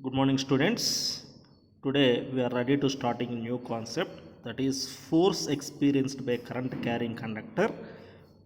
Good morning, students. Today we are ready to starting a new concept, that is force experienced by current carrying conductor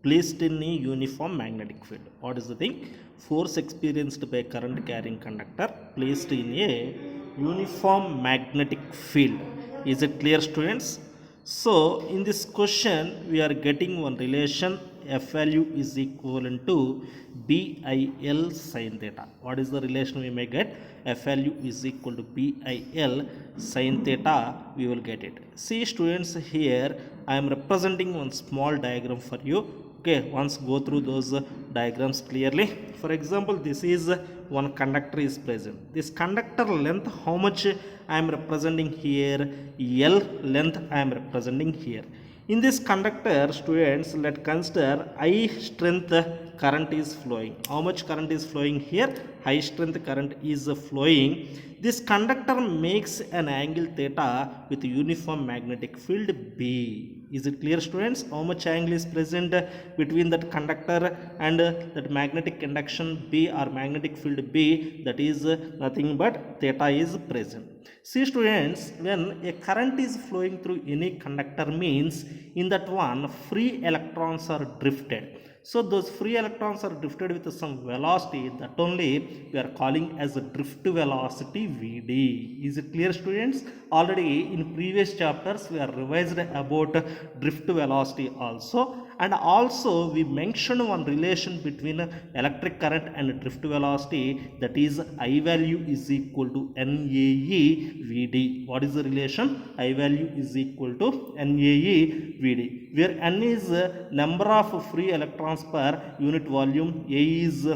placed in a uniform magnetic field. What is the thing? Force experienced by current carrying conductor placed in a uniform magnetic field. Is it clear, students? So in this question we are getting one relation, F value is equivalent to BIL sin theta. What is the relation we may get? F value is equal to BIL sin theta, we will get it. See students, here I am representing one small diagram for you. Okay, once go through those diagrams clearly. For example, this is one conductor is present. This conductor length, how much I am representing here? L length I am representing here. In this conductor, students, let's consider high strength current is flowing. How much current is flowing here? High strength current is flowing. This conductor makes an angle theta with uniform magnetic field B. Is it clear, students? How much angle is present between that conductor and that magnetic induction B or magnetic field B? That is nothing but theta is present. See students, when a current is flowing through any conductor means in that one free electrons are drifted. So those free electrons are drifted with some velocity, that only we are calling as a drift velocity Vd. Is it clear, students? Already in previous chapters we are revised about drift velocity also, and also we mentioned one relation between electric current and drift velocity, that is I value is equal to NAE Vd. What is the relation? I value is equal to NAE Vd, where N is number of free electrons per unit volume, A is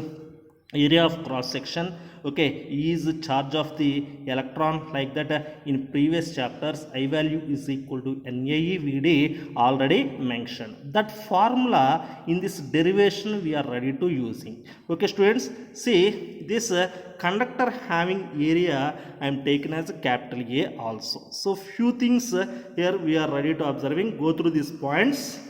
area of cross section, okay, E is charge of the electron. Like that in previous chapters I value is equal to NAE Vd already mentioned. That formula in this derivation we are ready to using. Okay students, see this conductor having area I am taken as a capital A also. So few things here we are ready to observing. Go through these points.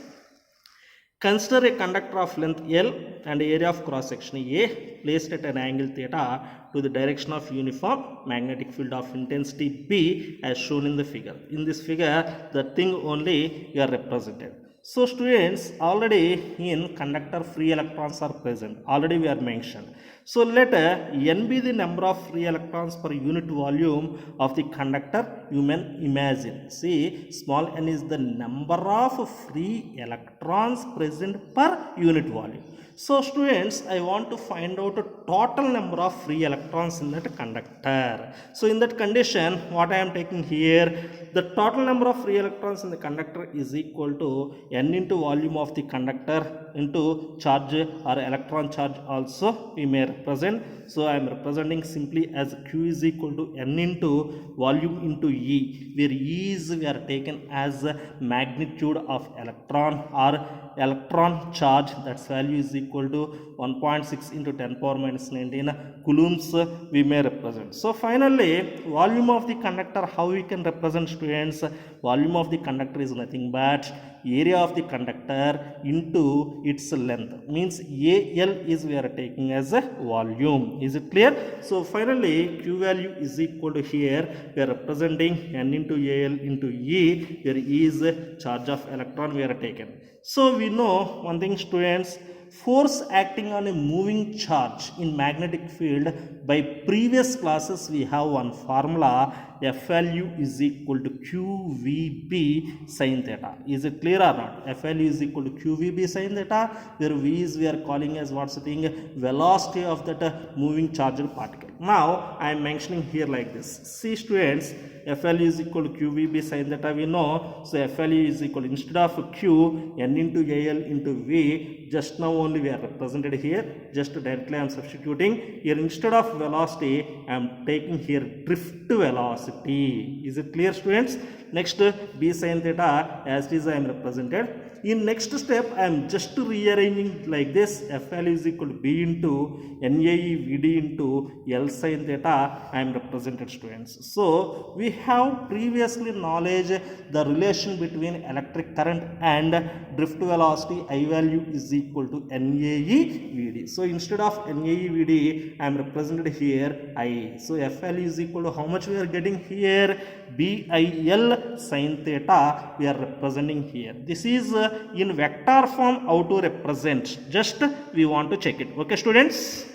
Consider a conductor of length L and area of cross section A placed at an angle theta to the direction of uniform magnetic field of intensity B as shown in the figure. In this figure, the thing only we are represented. So students, already in conductor free electrons are present. Already we are mentioned. So let N be the number of free electrons per unit volume of the conductor. You may imagine. See, small n is the number of free electrons present per unit volume. So students, I want to find out a total number of free electrons in that conductor. So in that condition, what I am taking here, the total number of free electrons in the conductor is equal to N into volume of the conductor into charge or electron charge also we may represent. So I am representing simply as Q is equal to N into volume into E, where E is we are taken as magnitude of electron or electron charge, that's value is equal to 1.6 into 10 power minus 19 coulombs we may represent. So finally, volume of the conductor, how we can represent, students? Volume of the conductor is nothing but area of the conductor into its length, means AL is we are taking as a volume. Is it clear? So finally, Q value is equal to, here we are representing N into AL into E, where E is charge of electron we are taken. So we know one thing, students, force acting on a moving charge in magnetic field. By previous classes we have one formula, F value is equal to QVB sin theta. Is it clear or not? F value is equal to QVB sin theta, where V is we are calling as what's the thing, velocity of that moving charged particle. Now I am mentioning here like this. See students, F value is equal to QVB sin theta we know. So F value is equal, instead of Q, N into AL into V, just now only we are represented here. Just directly I am substituting here. Instead of velocity I am taking here drift velocity. Is it clear, students? Next, B sin theta as it is I am represented. In next step, I am just rearranging like this. F value is equal to B into NAE VD into L sin theta. I am represented, students. So we have previously knowledge the relation between electric current and drift velocity. I value is equal to NAE VD. So instead of NAE VD, I am represented here I. So F value is equal to how much we are getting here? BIL sin theta we are representing here. This is in vector form how to represent. Just we want to check it. Okay, students?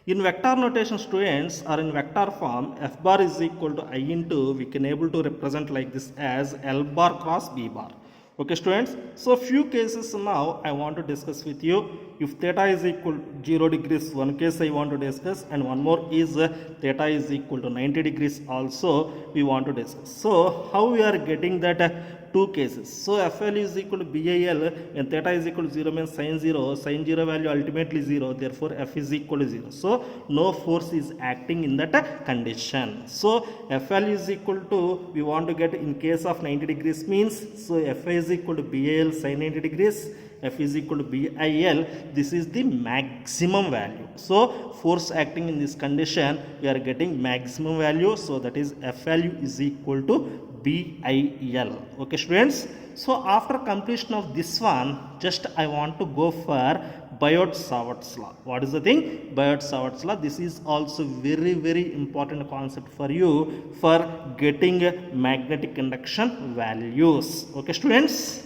In vector notation, students, or in vector form, F bar is equal to I into, we can able to represent like this as L bar cross B bar. Okay, students? So few cases now I want to discuss with you. If theta is equal to 0 degrees, one case I want to discuss, and one more is theta is equal to 90 degrees also we want to discuss. So how we are getting that two cases? So F value is equal to BIL and theta is equal to 0 means sin 0 value ultimately 0, therefore F is equal to 0. So no force is acting in that condition. So F value is equal to, we want to get in case of 90 degrees means, so F is equal to BIL sin 90 degrees, F is equal to BIL, this is the maximum value. So force acting in this condition, we are getting maximum value, so that is F value is equal to BIL. Okay, students? So after completion of this one, just I want to go for Biot-Savart's law. What is the thing? Biot-Savart's law. This is also very important concept for you for getting magnetic induction values. Okay, students?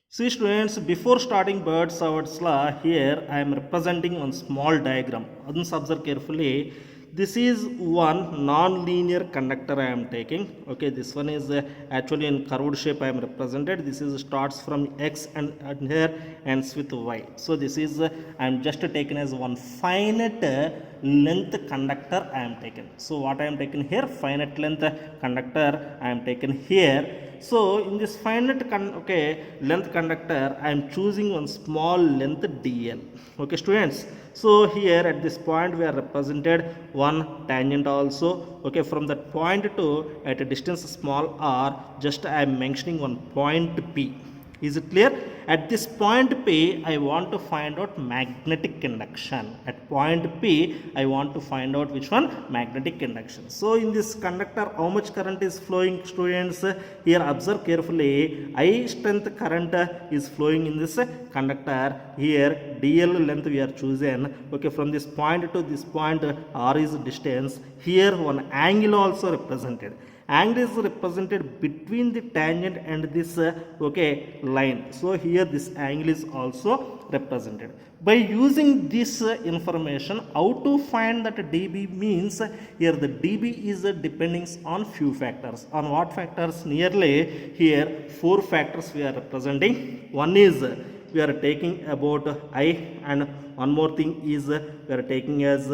See, students, before starting Biot-Savart's law, here I am representing one small diagram. Observe carefully. This is one non-linear conductor I am taking. Okay, this one is actually in curved shape I am represented. This is starts from X and here ends with Y. So this is I am just taken as one finite length conductor I am taken. So what I am taken here? Finite length conductor I am taken here. So in this finite length conductor, I am choosing one small length dl. Okay, students. So here at this point we are represented one tangent also. Okay, from that point to at a distance small r, just I am mentioning one point P. Is it clear? At this point P, I want to find out magnetic induction. At point P, I want to find out which one? Magnetic induction. So in this conductor, how much current is flowing, students? Here observe carefully. I strength current is flowing in this conductor. Here dl length we are chosen. Okay, from this point to this point, r is distance. Here one angle also represented. Angle is represented between the tangent and this line. So here this angle is also represented. By using this information, how to find that dB means, here the dB is depending on few factors. On what factors? Nearly here 4 factors we are representing. One is we are taking about I, and one more thing is we are taking as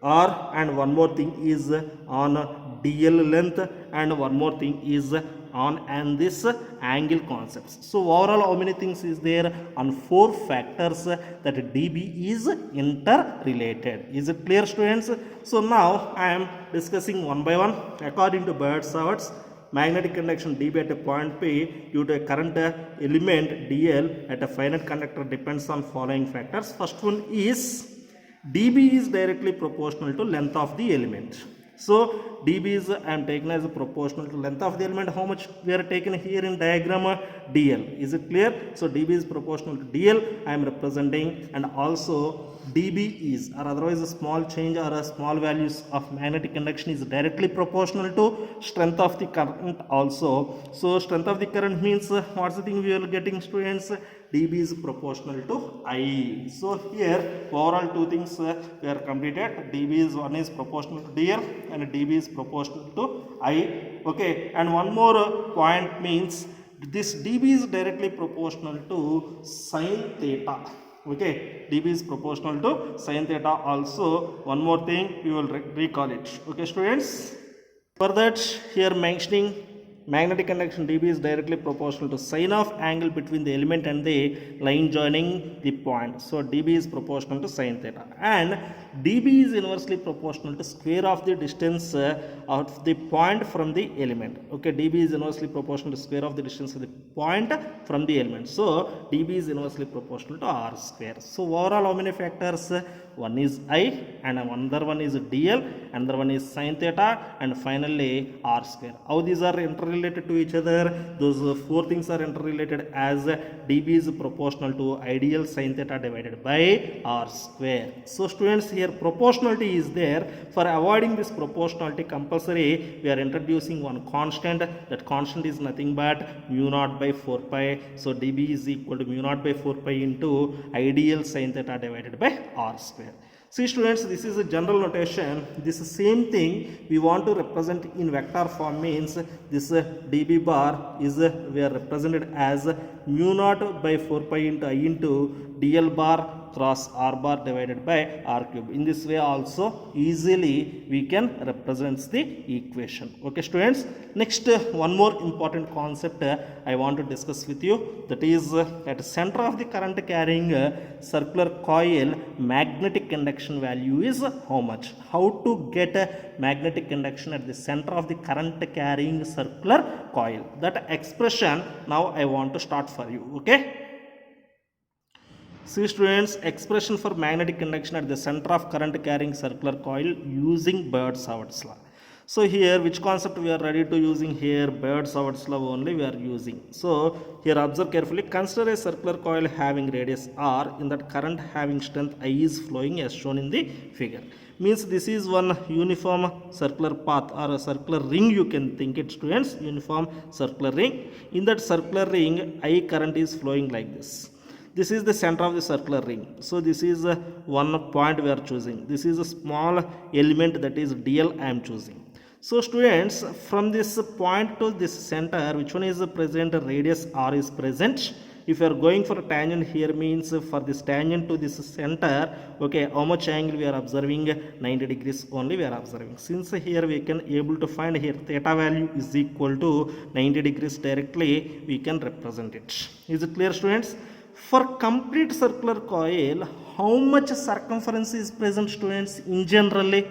R, and one more thing is on dl length, and one more thing is on and this angle concepts. So overall how many things is there? On 4 factors that dB is interrelated. Is it clear, students? So now I am discussing one by one. According to Biot-Savart's, magnetic induction dB at a point P due to a current element dl at a finite conductor depends on following factors. First one is dB is directly proportional to length of the element. So dB is I am taken as a proportional to length of the element. How much we are taken here in diagram? dl. Is it clear? So dB is proportional to dl I am representing, and also dB is, or otherwise a small change or a small values of magnetic induction is directly proportional to strength of the current also. So strength of the current means what's the thing we are getting, students? dB is proportional to I. So here overall 2 things we are completed. dB is, one is proportional to dl and dB is proportional to I. Okay, and one more point means this dB is directly proportional to sin theta. Okay, dB is proportional to sin theta also. One more thing we will recall it. Okay, students. For that, here mentioning magnetic induction dB is directly proportional to sine of angle between the element and the line joining the point. So dB is proportional to sin theta. And dB is inversely proportional to square of the distance of the point from the element. Okay, dB is inversely proportional to square of the distance of the point from the element. So dB is inversely proportional to r square. So overall how many factors? One is I, and another one is dl, another one is sin theta, and finally r square. How these are interrelated to each other? Those four things are interrelated as dB is proportional to ideal sin theta divided by r square. So students, here proportionality is there. For avoiding this proportionality, compulsory we are introducing one constant. That constant is nothing but mu naught by 4 pi. So dB is equal to mu naught by 4 pi into ideal sin theta divided by r square. See students, this is a general notation. This same thing we want to represent in vector form, means this dB bar is we are represented as mu naught by 4 pi into I into dl bar cross r bar divided by r cube. In this way also easily we can represent the equation. Okay students, next one more important concept I want to discuss with you, that is at the center of the current carrying circular coil, magnetic induction value is how much? How to get magnetic induction at the center of the current carrying circular coil? That expression now I want to start for you. Okay, see students, expression for magnetic induction at the center of current carrying circular coil using Biot-Savart's law. So here which concept we are ready to using here? Biot-Savart's law only we are using. So here observe carefully. Consider a circular coil having radius r, in that current having strength I is flowing as shown in the figure. Means this is one uniform circular path or a circular ring, you can think it students, uniform circular ring. In that circular ring I current is flowing like this. This is the center of the circular ring. So this is one point we are choosing. This is a small element, that is dl I am choosing. So students, from this point to this center, which one is present? Radius r is present. If you are going for a tangent here, means for this tangent to this center, okay, how much angle we are observing? 90 degrees only we are observing. Since here we can able to find here theta value is equal to 90 degrees directly, we can represent it. Is it clear students? For complete circular coil, how much circumference is present students in generally?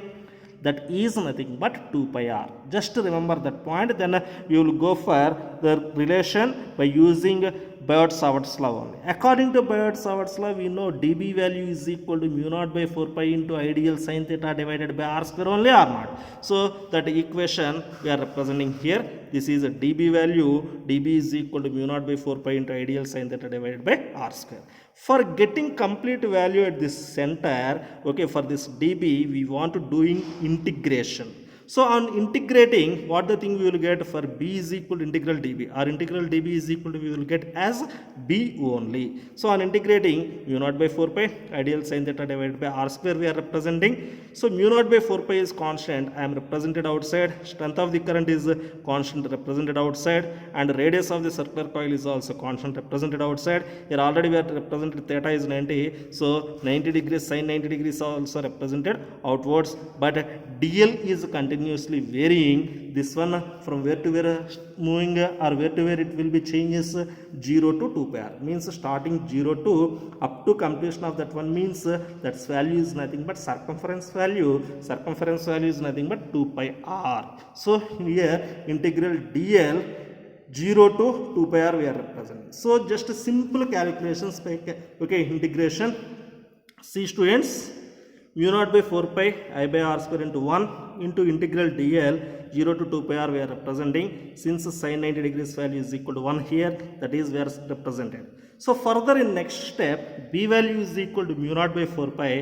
That is nothing but 2 pi r. Just remember that point, then we will go for the relation by using Biot-Savart's law only. According to Biot-Savart's law, we know dB value is equal to mu naught by 4 pi into ideal sin theta divided by r square only, or not. So that equation we are representing here. This is a dB value. dB is equal to mu naught by 4 pi into ideal sin theta divided by r square. For getting complete value at this center, okay, for this dB we want to doing integration. So on integrating, what the thing we will get? For b is equal to integral dB, or integral dB is equal to we will get as b only. So on integrating, mu naught by 4 pi ideal sin theta divided by r square we are representing. So mu naught by 4 pi is constant, I am represented outside. Strength of the current is constant, represented outside, and radius of the circular coil is also constant, represented outside. Here already we are represented theta is 90, so 90 degrees sin 90 degrees also represented outwards, but dl is continuously varying. This one from where to where moving, or where to where it will be changes? 0 to 2 pi r, means starting 0 to up to completion of that one, means that value is nothing but circumference value. Circumference value is nothing but 2 pi r. So here integral dl 0 to 2 pi r we are representing. So just a simple calculations by okay, integration. See students, mu naught by 4 pi I by r square into 1 into integral dl 0 to 2 pi r we are representing. Since sin 90 degrees value is equal to 1 here, that is we are represented. So further in next step, b value is equal to mu naught by 4 pi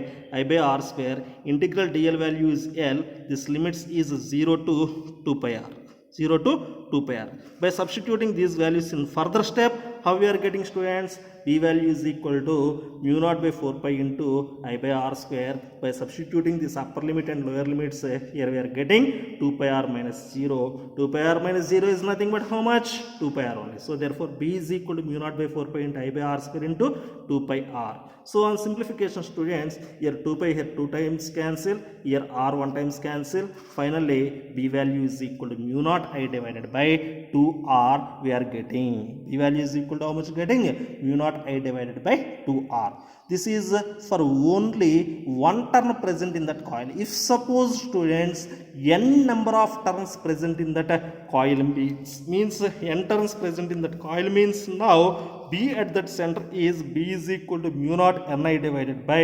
I by r square, integral dl value is L, this limits is 0 to 2 pi r. 0 to 2 pi r. By substituting these values in further step, how we are getting students? B value is equal to mu naught by 4 pi into I by r square. By substituting this upper limit and lower limits, here we are getting 2 pi r minus 0. 2 pi r minus 0 is nothing but how much? 2 pi r only. So therefore B is equal to mu naught by 4 pi into I by r square into 2 pi r. So on simplification students, here 2 pi here 2 times cancel, here r 1 times cancel. Finally B value is equal to mu naught I divided by 2 r we are getting. B value is equal to how much getting? Mu naught naught I divided by 2R. This is for only one turn present in that coil. If suppose students n number of turns present in that coil means n turns present in that coil means now B at that center is B is equal to mu naught Ni divided by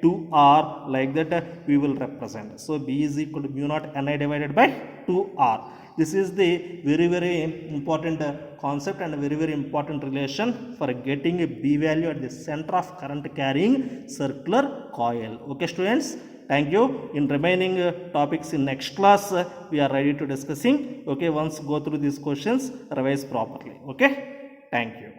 2R, like that we will represent. So B is equal to mu naught Ni divided by 2R. This is the very important concept and very important relation for getting a B value at the center of current carrying circular coil. Okay students, thank you. In remaining topics in next class we are ready to discussing. Okay, once go through these questions, revise properly. Okay, thank you.